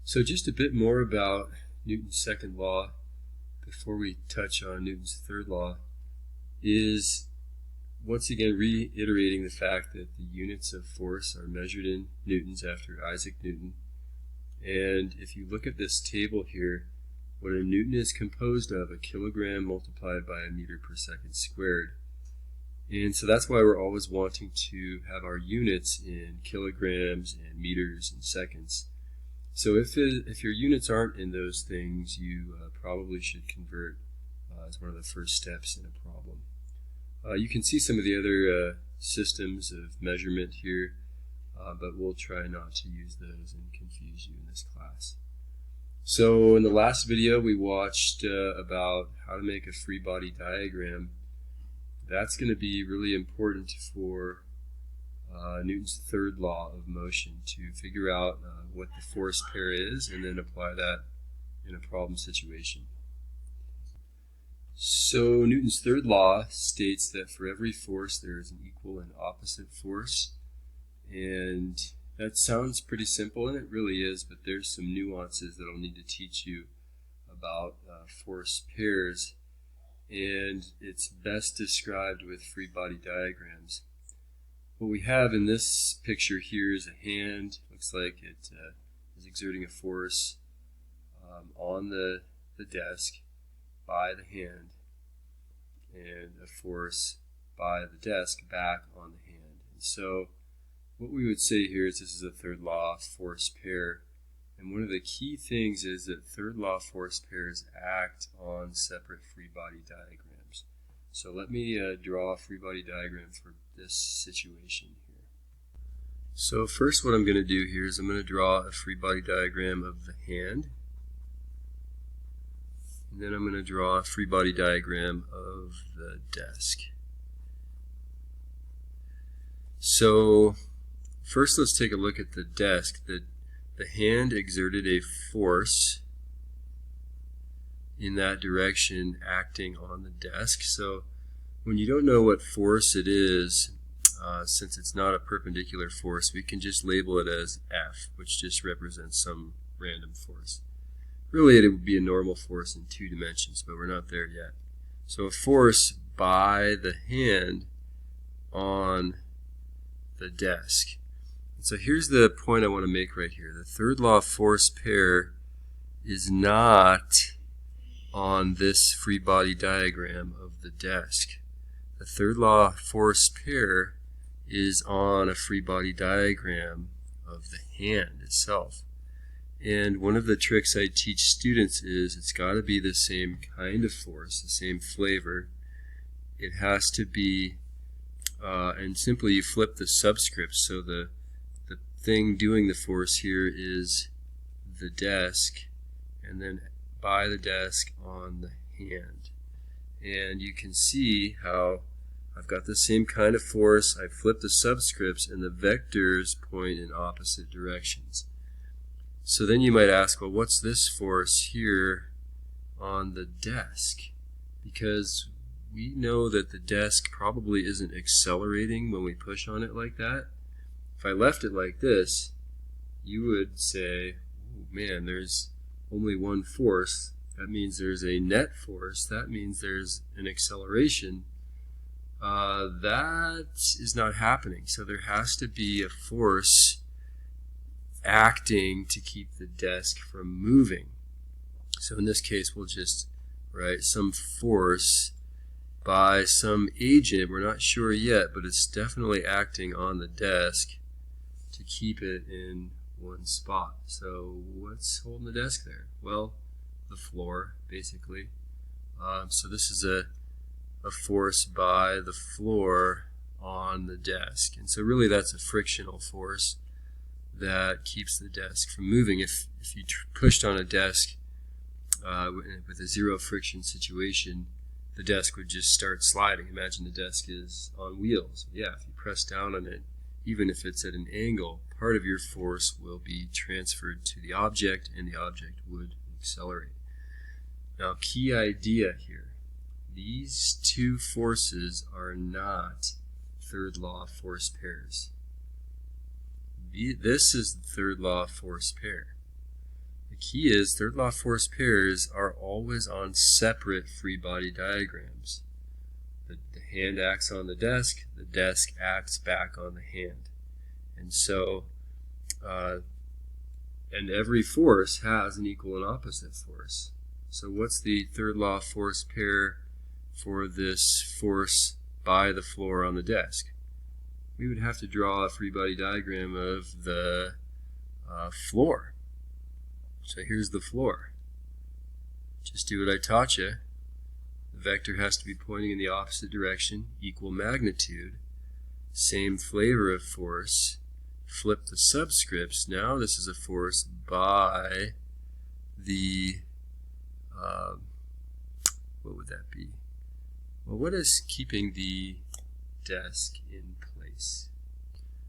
So just a bit more about Newton's second law before we touch on Newton's third law is once again reiterating the fact that the units of force are measured in newtons after Isaac Newton. And if you look at this table here, what a newton is composed of, a kilogram multiplied by a meter per second squared. And so that's why we're always wanting to have our units in kilograms and meters and seconds. So if your units aren't in those things, you probably should convert as one of the first steps in a problem. You can see some of the other systems of measurement here, but we'll try not to use those and confuse you in this class. So in the last video we watched about how to make a free body diagram. That's going to be really important for Newton's third law of motion, to figure out what the force pair is and then apply that in a problem situation. So Newton's third law states that for every force there is an equal and opposite force, and that sounds pretty simple, and it really is, but there's some nuances that I'll need to teach you about force pairs, and it's best described with free body diagrams. What we have in this picture here is a hand. Looks like it is exerting a force on the desk by the hand, and a force by the desk back on the hand. And so what we would say here is this is a third law force pair, and one of the key things is that third law force pairs act on separate free body diagrams. So let me draw a free body diagram for this situation here. So first what I'm going to do here is I'm going to draw a free body diagram of the hand, and then I'm going to draw a free body diagram of the desk. So first let's take a look at the desk. The hand exerted a force in that direction acting on the desk. So when you don't know what force it is, since it's not a perpendicular force, we can just label it as F, which just represents some random force. Really it would be a normal force in 2 dimensions, but we're not there yet. So a force by the hand on the desk. And so here's the point I want to make right here. The third law force pair is not on this free body diagram of the desk. The third law force pair is on a free body diagram of the hand itself. And one of the tricks I teach students is it's got to be the same kind of force, the same flavor. It has to be, and simply you flip the subscripts. So the thing doing the force here is the desk, and then by the desk on the hand. And you can see how I've got the same kind of force. I flip the subscripts and the vectors point in opposite directions. So then you might ask, well, what's this force here on the desk? Because we know that the desk probably isn't accelerating when we push on it like that. If I left it like this, you would say, oh man, there's only one force. That means there's a net force. That means there's an acceleration. That is not happening. So there has to be a force acting to keep the desk from moving. So in this case we'll just write some force by some agent. We're not sure yet, but it's definitely acting on the desk to keep it in one spot. So what's holding the desk there? Well, the floor, basically. So this is a force by the floor on the desk. And so really that's a frictional force that keeps the desk from moving. If you pushed on a desk with a zero friction situation, the desk would just start sliding. Imagine the desk is on wheels. Yeah, if you press down on it, even if it's at an angle, part of your force will be transferred to the object and the object would accelerate. Now, key idea here. These two forces are not third law force pairs. This is the third law force pair. The key is third law force pairs are always on separate free body diagrams. The hand acts on the desk acts back on the hand. And so, and every force has an equal and opposite force. So what's the third law force pair for this force by the floor on the desk? We would have to draw a free body diagram of the floor. So here's the floor. Just do what I taught you. The vector has to be pointing in the opposite direction, equal magnitude, same flavor of force. Flip the subscripts. Now this is a force by the, what would that be? Well, what is keeping the desk in place?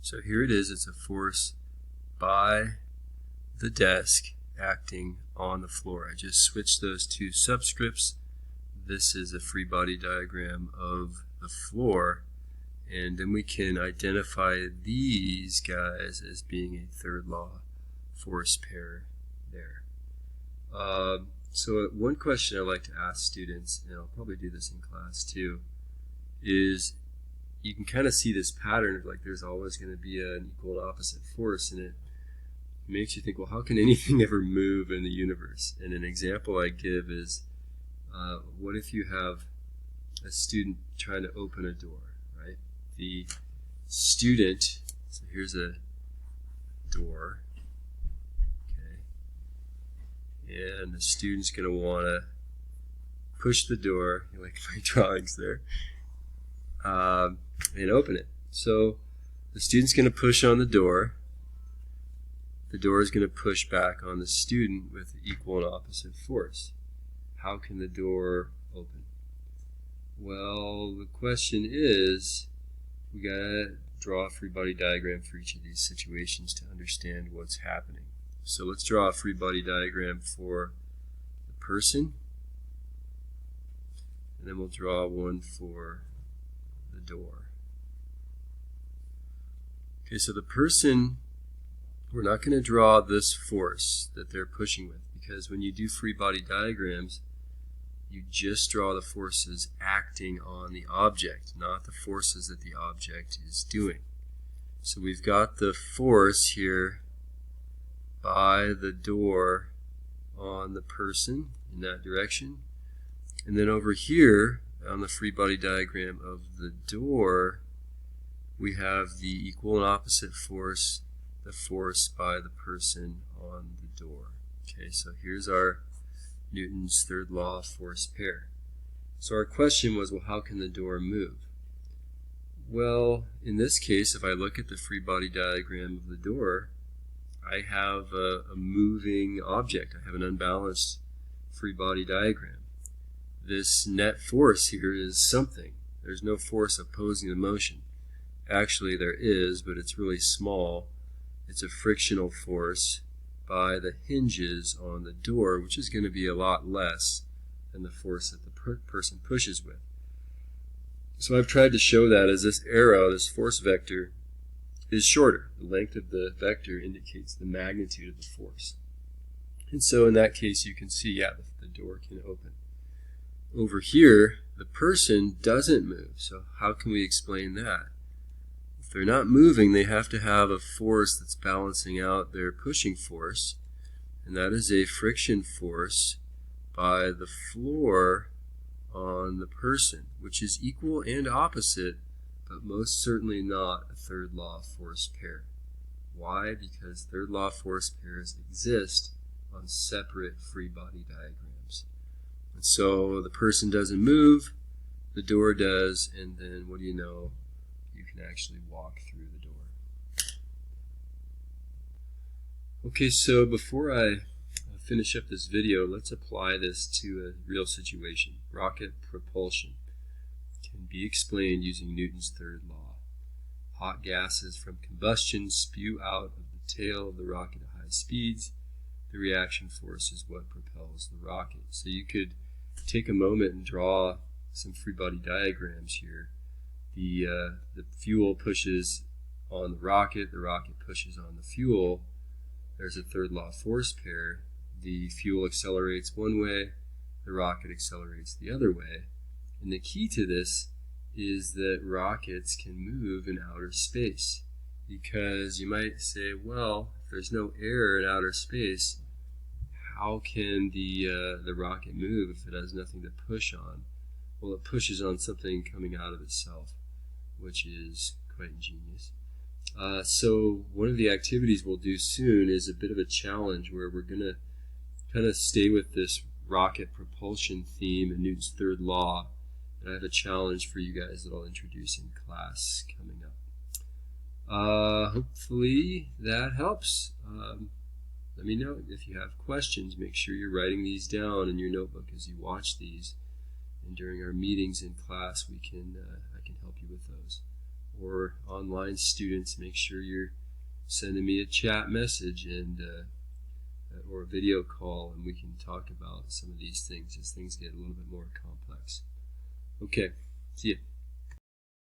So here it is. It's a force by the desk acting on the floor. I just switched those two subscripts. This is a free body diagram of the floor, and then we can identify these guys as being a third law force pair there. So one question I like to ask students, and I'll probably do this in class too, is you can kind of see this pattern of like there's always going to be an equal and opposite force, and it makes you think, well, how can anything ever move in the universe? And an example I give is, what if you have a student trying to open a door, right? The student, so here's a door, okay, and the student's going to want to push the door, like my drawings there, and open it. So the student's going to push on the door. The door is going to push back on the student with equal and opposite force. How can the door open? Well, the question is, we got to draw a free body diagram for each of these situations to understand what's happening. So let's draw a free body diagram for the person, and then we'll draw one for the door. Okay, so the person, we're not going to draw this force that they're pushing with, because when you do free body diagrams, you just draw the forces acting on the object, not the forces that the object is doing. So we've got the force here by the door on the person in that direction. And then over here on the free body diagram of the door, we have the equal and opposite force, the force by the person on the door. Okay, so here's our Newton's third law force pair. So our question was, well, how can the door move? Well, in this case, if I look at the free body diagram of the door, I have a moving object. I have an unbalanced free body diagram. This net force here is something. There's no force opposing the motion. Actually, there is, but it's really small. It's a frictional force by the hinges on the door, which is going to be a lot less than the force that the person pushes with. So I've tried to show that as this arrow, this force vector, is shorter. The length of the vector indicates the magnitude of the force. And so in that case, you can see, yeah, the door can open. Over here, the person doesn't move. So how can we explain that? If they're not moving, they have to have a force that's balancing out their pushing force, and that is a friction force by the floor on the person, which is equal and opposite, but most certainly not a third law force pair. Why? Because third law force pairs exist on separate free body diagrams. And so the person doesn't move, the door does, and then what do you know? You can actually walk through the door. Okay, so before I finish up this video, let's apply this to a real situation. Rocket propulsion can be explained using Newton's third law. Hot gases from combustion spew out of the tail of the rocket at high speeds. The reaction force is what propels the rocket. So you could take a moment and draw some free body diagrams here. The fuel pushes on the rocket pushes on the fuel. There's a third law force pair. the fuel accelerates one way, the rocket accelerates the other way. And the key to this is that rockets can move in outer space, because you might say, well, if there's no air in outer space, how can the rocket move if it has nothing to push on? Well, it pushes on something coming out of itself, which is quite ingenious. So one of the activities we'll do soon is a bit of a challenge where we're going to kind of stay with this rocket propulsion theme and Newton's third law. And I have a challenge for you guys that I'll introduce in class coming up. Hopefully that helps. Let me know if you have questions. Make sure you're writing these down in your notebook as you watch these. And during our meetings in class, I can help you with those. Or online students, make sure you're sending me a chat message and or a video call, and we can talk about some of these things as things get a little bit more complex. Okay, see ya.